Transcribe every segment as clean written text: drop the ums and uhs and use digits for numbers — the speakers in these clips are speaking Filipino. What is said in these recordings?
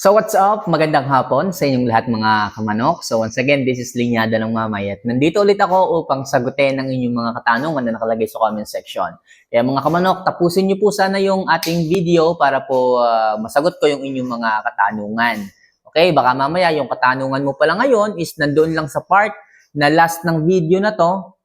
So what's up? Magandang hapon sa inyong lahat mga kamanok. So once again, this is Linyada ng Mamay at nandito ulit ako upang sagutin ang inyong mga katanungan na nakalagay sa comment section. Kaya mga kamanok, tapusin niyo po sana yung ating video para po masagot ko yung inyong mga katanungan. Okay, baka mamaya yung katanungan mo pala ngayon is nandoon lang sa part na last ng video na to.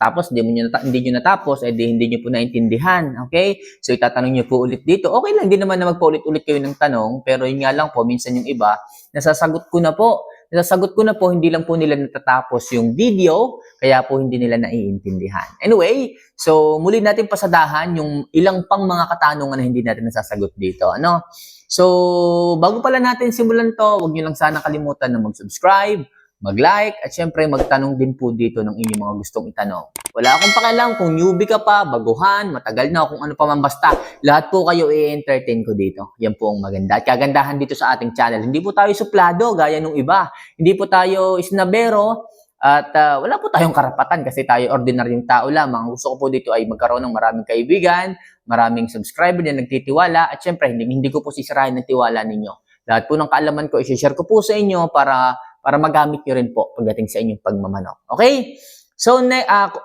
Tapos hindi nyo natapos, hindi nyo po naintindihan. Okay? So itatanong nyo po ulit dito. Okay lang, din naman na magpaulit-ulit kayo ng tanong. Pero yun nga lang po, minsan yung iba, nasasagot ko na po. Hindi lang po nila natatapos yung video, kaya po hindi nila naiintindihan. Anyway, so muli natin pasadahan yung ilang pang mga katanungan na hindi natin nasasagot dito. Ano? So, bago pala natin simulan to, huwag nyo lang sana kalimutan na mag-subscribe, mag-like, at syempre magtanong din po dito ng inyong mga gustong itanong. Wala akong pakialam kung newbie ka pa, baguhan, matagal na, kung ano pa man basta. Lahat po kayo i-entertain ko dito. Yan po ang maganda. At kagandahan dito sa ating channel. Hindi po tayo suplado gaya nung iba. Hindi po tayo isnabero. At wala po tayong karapatan kasi tayo ordinaryong tao lamang. Gusto ko po dito ay magkaroon ng maraming kaibigan, maraming subscriber na nagtitiwala. At syempre, hindi ko po sisirahin ng tiwala ninyo. Lahat po ng kaalaman ko, i-share ko po sa inyo para magamit nyo rin po pagdating sa inyong pagmamanok. Okay? So,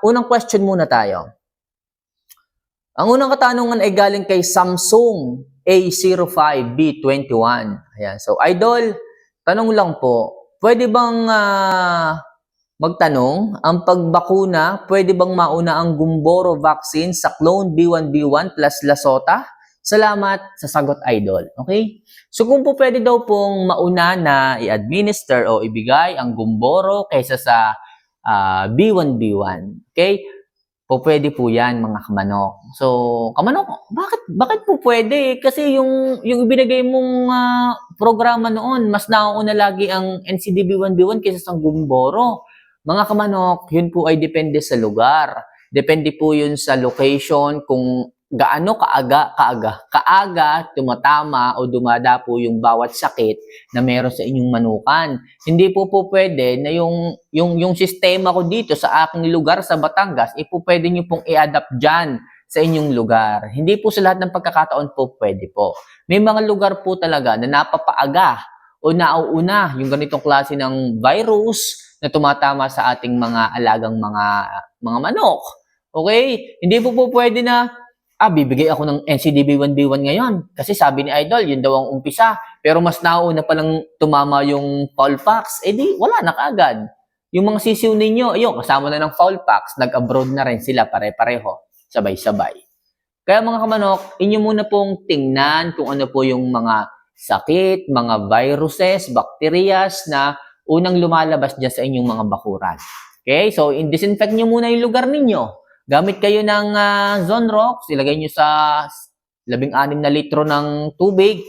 unang question muna tayo. Ang unang katanungan ay galing kay Samsung A05B21. Ayan. So, idol, tanong lang po, pwede bang magtanong, ang pagbakuna, pwede bang mauna ang Gumboro vaccine sa clone B1B1 plus Lasota? Salamat sa sagot, idol. Okay? So, kung po pwede daw pong mauna na i-administer o ibigay ang Gumboro kaysa sa B1B1. Okay? Po pwede po yan, mga kamanok. So, kamanok, bakit po pwede? Kasi yung ibinigay mong programa noon, mas nauna lagi ang NCD-B1B1 kaysa sa Gumboro. Mga kamanok, yun po ay depende sa lugar. Depende po yun sa location, kung gaano kaaga tumatama o dumadapo yung bawat sakit na meron sa inyong manukan. Hindi po pwede na yung sistema ko dito sa aking lugar sa Batangas, po pwede nyo pong i-adapt dyan sa inyong lugar. Hindi po sa lahat ng pagkakataon po pwede po. May mga lugar po talaga na napapaaga o nauuna yung ganitong klase ng virus na tumatama sa ating mga alagang mga manok. Okay? Hindi po pwede na bibigay ako ng NCD-B1B1 ngayon. Kasi sabi ni Idol, yun daw ang umpisa. Pero mas nauna palang tumama yung Foulpox. Di, wala na kaagad. Yung mga sisiw ninyo, ayun, kasama na ng Foulpox, nag-abroad na rin sila pare-pareho. Sabay-sabay. Kaya mga kamanok, inyo muna pong tingnan kung ano po yung mga sakit, mga viruses, bacterias na unang lumalabas dyan sa inyong mga bakuran. Okay? So, disinfect nyo muna yung lugar ninyo. Gamit kayo ng Zonrox, ilagay nyo sa 16 na litro ng tubig,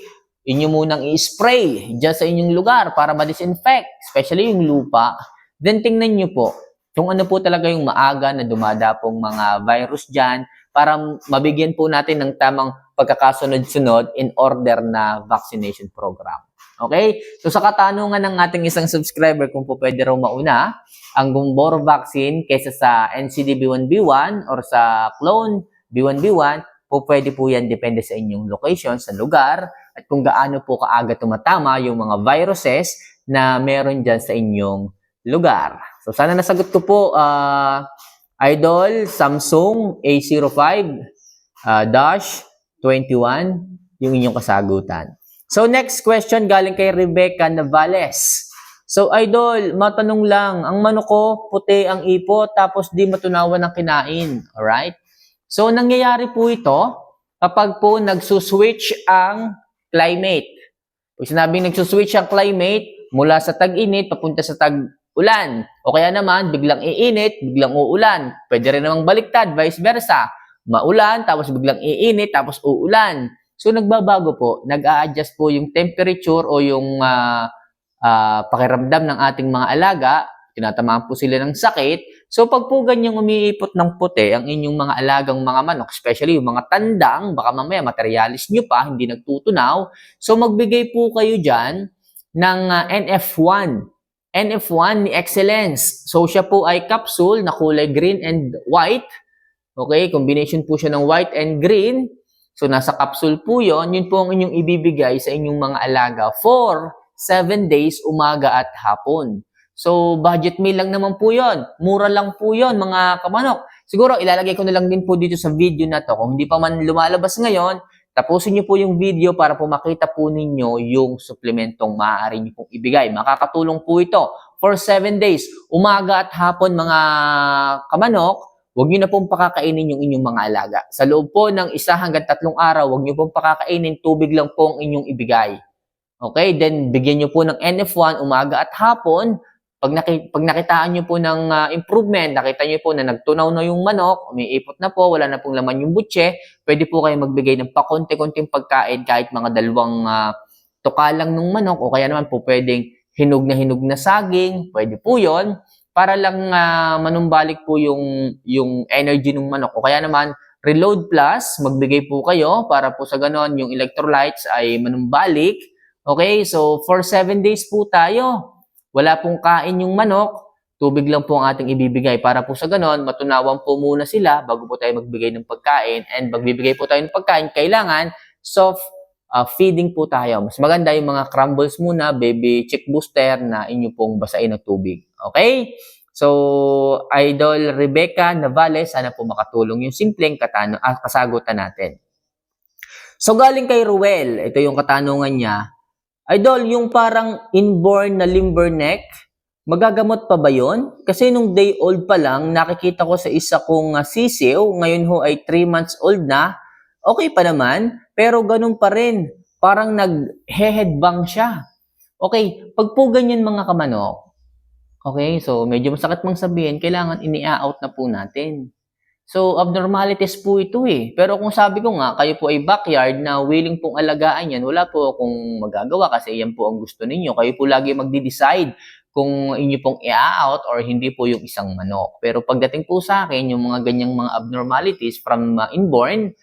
inyo munang i-spray dyan sa inyong lugar para ma-disinfect, especially yung lupa. Then tingnan nyo po kung ano po talaga yung maaga na dumadapong mga virus dyan para mabigyan po natin ng tamang pagkakasunod-sunod in order na vaccination program. Okay? So sa katanungan ng ating isang subscriber kung po pwede raw mauna ang Gumboro vaccine kaysa sa NCD-B1B1 or sa clone B1B1, po pwede po yan depende sa inyong location, sa lugar, at kung gaano po kaaga tumatama yung mga viruses na meron dyan sa inyong lugar. So sana nasagot ko po, Idol, Samsung A05-21, yung inyong kasagutan. So next question galing kay Rebecca Navales. So idol, matanong lang, ang manok ko puti ang ipot tapos di matunawan ng kinain. Alright? So nangyayari po ito kapag po nagsuswitch ang climate. Pag sinabing nagsuswitch ang climate mula sa tag-init papunta sa tag-ulan. O kaya naman biglang iinit, biglang uulan. Pwede rin namang baliktad, vice versa. Maulan tapos biglang iinit tapos uulan. So, nagbabago po, nag-a-adjust po yung temperature o yung pakiramdam ng ating mga alaga, tinatamaan po sila ng sakit. So, pag po ganyang umiipot ng puti ang inyong mga alagang mga manok, especially yung mga tandang, baka mamaya materialis nyo pa, hindi nagtutunaw. So, magbigay po kayo dyan ng NF1. NF1 ni Excellence. So, siya po ay capsule na kulay green and white. Okay, combination po siya ng white and green. So, nasa capsule po yun. Yun po ang inyong ibibigay sa inyong mga alaga for 7 days, umaga at hapon. So, budget meal lang naman po yun. Mura lang po yun, mga kamanok. Siguro, ilalagay ko na lang din po dito sa video na to. Kung hindi pa man lumalabas ngayon, tapusin niyo po yung video para po makita po ninyo yung suplementong maaari niyo pong ibigay. Makakatulong po ito for 7 days, umaga at hapon, mga kamanok. Huwag niyo na pong pakakainin yung inyong mga alaga. Sa loob po ng 1 hanggang 3 araw, huwag niyo pong pakakainin, tubig lang po ang inyong ibigay. Okay? Then, bigyan niyo po ng NF1 umaga at hapon. Pag nakitaan niyo po ng improvement, nakita niyo po na nagtunaw na yung manok, umiipot na po, wala na pong laman yung butse, pwede po kayo magbigay ng pakonti-konting pagkain kahit mga 2 tuka lang ng manok o kaya naman po pwedeng hinog na saging, pwede po yon para lang manumbalik po yung energy ng manok. O kaya naman, Reload Plus, magbigay po kayo para po sa ganon yung electrolytes ay manumbalik. Okay, so for 7 days po tayo. Wala pong kain yung manok, tubig lang po ang ating ibibigay para po sa ganon, matunawan po muna sila bago po tayo magbigay ng pagkain. And magbibigay po tayo ng pagkain, kailangan soft feeding po tayo. Mas maganda yung mga crumbles muna, baby chick booster na inyo pong basain ng tubig. Okay? So, Idol Rebecca Navales, sana po makatulong yung simpleng kasagutan natin. So, galing kay Ruel, ito yung katanungan niya. Idol, yung parang inborn na limber neck, magagamot pa ba yun? Kasi nung day old pa lang, nakikita ko sa isa kong sisiw, ngayon ho ay 3 months old na, okay pa naman, pero ganun pa rin. Parang nag-headbang siya. Okay, pag po ganyan mga kamanok, okay, so medyo masakit mang sabihin, kailangan ini-out na po natin. So, abnormalities po ito eh. Pero kung sabi ko nga, kayo po ay backyard na willing pong alagaan yan, wala po akong magagawa kasi yan po ang gusto ninyo. Kayo po lagi magde-decide kung inyo pong i-out or hindi po yung isang manok. Pero pagdating po sa akin, yung mga ganyang mga abnormalities from inborn,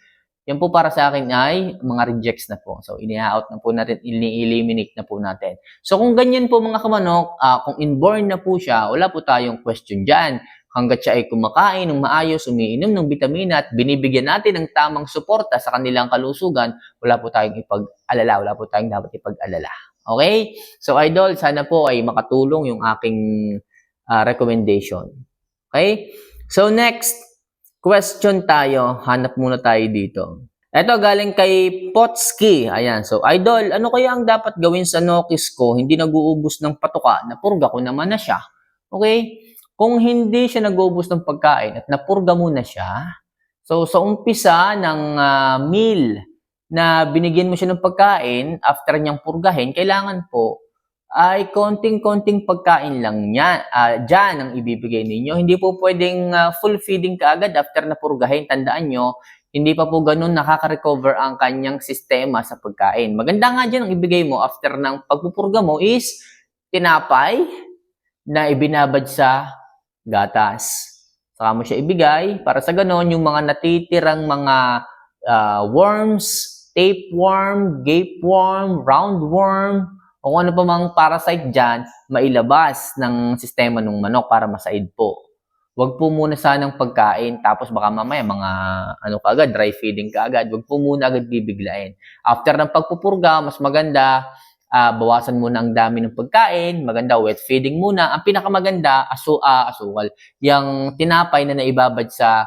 yan po para sa akin ay mga rejects na po. So, ini-out na po natin, ini-eliminate na po natin. So, kung ganyan po mga kamanok, kung inborn na po siya, wala po tayong question dyan. Hanggat siya ay kumakain ng maayos, umiinom ng bitamina at binibigyan natin ng tamang suporta sa kanilang kalusugan, wala po tayong ipag-alala, wala po tayong dapat ipag-alala. Okay? So, Idol, sana po ay makatulong yung aking recommendation. Okay? So, next question tayo. Hanap muna tayo dito. Ito galing kay Potski. Ayan. So, Idol, ano kaya ang dapat gawin sa Nokis ko? Hindi nag-uubos ng patuka. Napurga ko naman na siya. Okay? Kung hindi siya nag-uubos ng pagkain at napurga mo na siya, so sa umpisa ng meal na binigyan mo siya ng pagkain, after niyang purgahin, kailangan po ay konting-konting pagkain lang niya, dyan ang ibibigay ninyo. Hindi po pwedeng full feeding kaagad after na purgahin. Tandaan nyo, hindi pa po ganun nakaka-recover ang kanyang sistema sa pagkain. Maganda nga dyan ang ibigay mo after ng pagpupurga mo is tinapay na ibinabad sa gatas. Saka mo siya ibigay para sa ganon yung mga natitirang mga worms, tapeworm, gapeworm, roundworm, o kung ano pa mang parasite dyan, mailabas ng sistema ng manok para masaid po. Huwag po muna sanang pagkain, tapos baka mamaya mga kaagad, dry feeding kaagad. Huwag po muna agad bibiglain. After ng pagpupurga, mas maganda, bawasan muna ang dami ng pagkain, maganda wet feeding muna. Ang pinakamaganda, asukal, yung tinapay na naibabad sa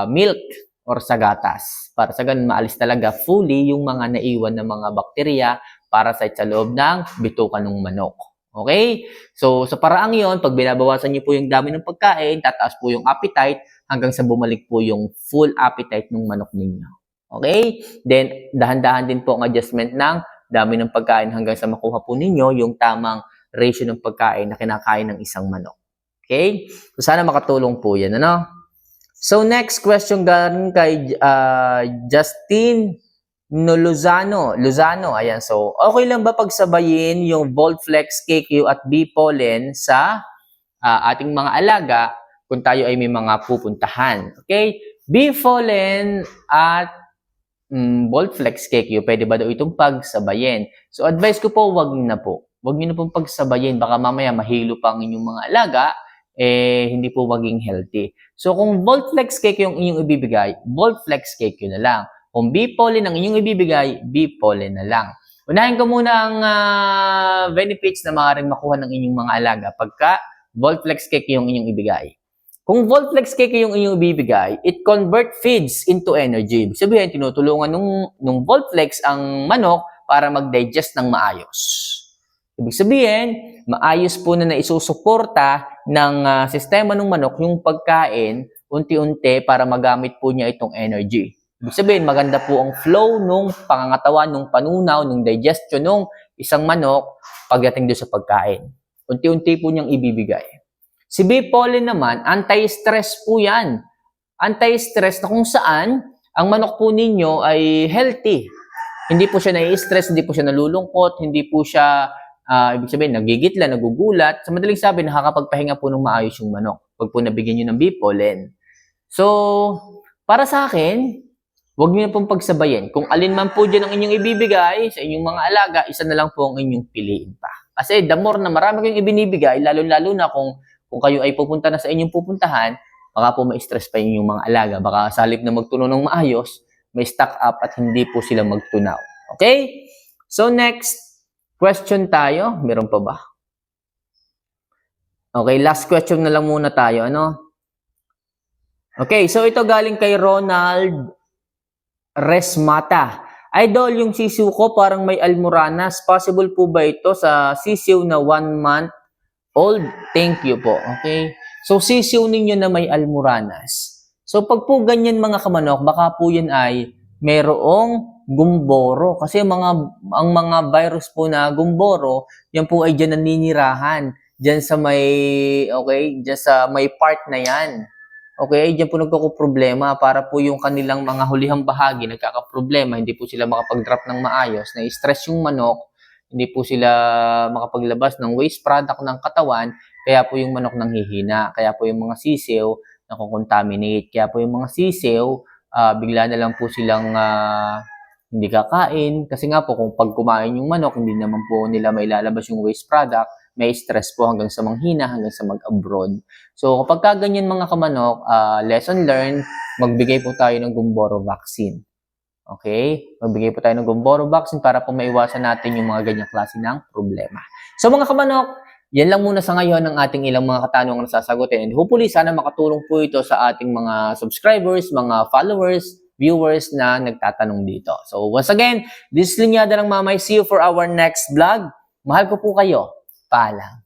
milk or sa gatas. Para sa ganun, maalis talaga fully yung mga naiwan na mga bakterya para sa loob ng bituka ng manok. Okay? So, sa paraang yon, pag binabawasan niyo po yung dami ng pagkain, tataas po yung appetite hanggang sa bumalik po yung full appetite ng manok ninyo. Okay? Then, dahan-dahan din po ang adjustment ng dami ng pagkain hanggang sa makuha po ninyo yung tamang ratio ng pagkain na kinakain ng isang manok. Okay? So, sana makatulong po yan. Ano? So, next question galing kay Justin Lozano. Ayan. So, okay lang ba pagsabayin yung Voltflex KQ at B-Pollen sa ating mga alaga kung tayo ay may mga pupuntahan? Okay? B-Pollen at Voltflex KQ, pwede ba daw itong pagsabayin? So, advice ko po, wag na po. Wag niyo na pong pagsabayin. Baka mamaya mahilo pa ang inyong mga alaga, hindi po maging healthy. So, kung Voltflex KQ yung inyong ibibigay, Voltflex KQ na lang. Kung bee pollen ang inyong ibibigay, bee pollen na lang. Unahin ko muna ang benefits na maaaring makuha ng inyong mga alaga pagka Voltflex cake yung inyong ibigay. Kung Voltflex cake yung inyong ibibigay, it convert feeds into energy. Ibig sabihin, tinutulungan nung Voltflex ang manok para mag-digest ng maayos. Ibig sabihin, maayos po na naisusuporta ng sistema ng manok yung pagkain unti-unti para magamit po niya itong energy. Ibig sabihin, maganda po ang flow nung pangangatawan, nung panunaw, nung digestion nung isang manok pagdating doon sa pagkain. Unti-unti po niyang ibibigay. Si bee pollen naman, anti-stress po yan. Anti-stress na kung saan ang manok po ninyo ay healthy. Hindi po siya nai-stress, hindi po siya nalulungkot, hindi po siya, ibig sabihin, nagigitla, nagugulat. Sa madaling sabi, nakakapagpahinga po ng maayos yung manok pag po nabigyan nyo ng bee pollen. So, para sa akin, huwag nyo na pong pagsabayin. Kung alin man po dyan ang inyong ibibigay sa inyong mga alaga, isa na lang po ang inyong piliin pa. Kasi the more na marami kayong ibinibigay, lalo-lalo na kung kayo ay pupunta na sa inyong pupuntahan, baka po ma-stress pa yung mga alaga. Baka sa halip na magtunaw ng maayos, may stock up at hindi po sila magtunaw. Okay? So next question tayo. Meron pa ba? Okay, last question na lang muna tayo. Ano? Okay, so ito galing kay Ronald Resmata. Idol, yung sisiw ko parang may almoranas. Possible po ba ito sa sisiw na 1 month old? Thank you po. Okay? So, sisiw ninyo na may almoranas. So, pag po ganyan mga kamanok, baka po yan ay merong gumboro. Kasi ang mga virus po na gumboro, yan po ay dyan naninirahan. Dyan sa may, okay, dyan sa may part na yan. Okay, diyan po nagkakaproblema para po yung kanilang mga hulihang bahagi nagkakaproblema, hindi po sila makapag-drop ng maayos, na-stress yung manok, hindi po sila makapaglabas ng waste product ng katawan, kaya po yung manok nanghihina, kaya po yung mga sisiw nakokontaminate, kaya po yung mga sisiw, bigla na lang po silang hindi kakain, kasi nga po kung pag kumain yung manok, hindi naman po nila mailalabas yung waste product, may stress po hanggang sa manghina, hanggang sa mag-abroad. So, kapag ganyan mga kamanok, lesson learned, magbigay po tayo ng gumboro vaccine. Okay? Magbigay po tayo ng gumboro vaccine para po maiwasan natin yung mga ganyang klase ng problema. So, mga kamanok, yan lang muna sa ngayon ang ating ilang mga katanungan na sasagutin. And hopefully, sana makatulong po ito sa ating mga subscribers, mga followers, viewers na nagtatanong dito. So, once again, this is Linyada ng Mamay. See you for our next vlog. Mahal ko po kayo. Paalam.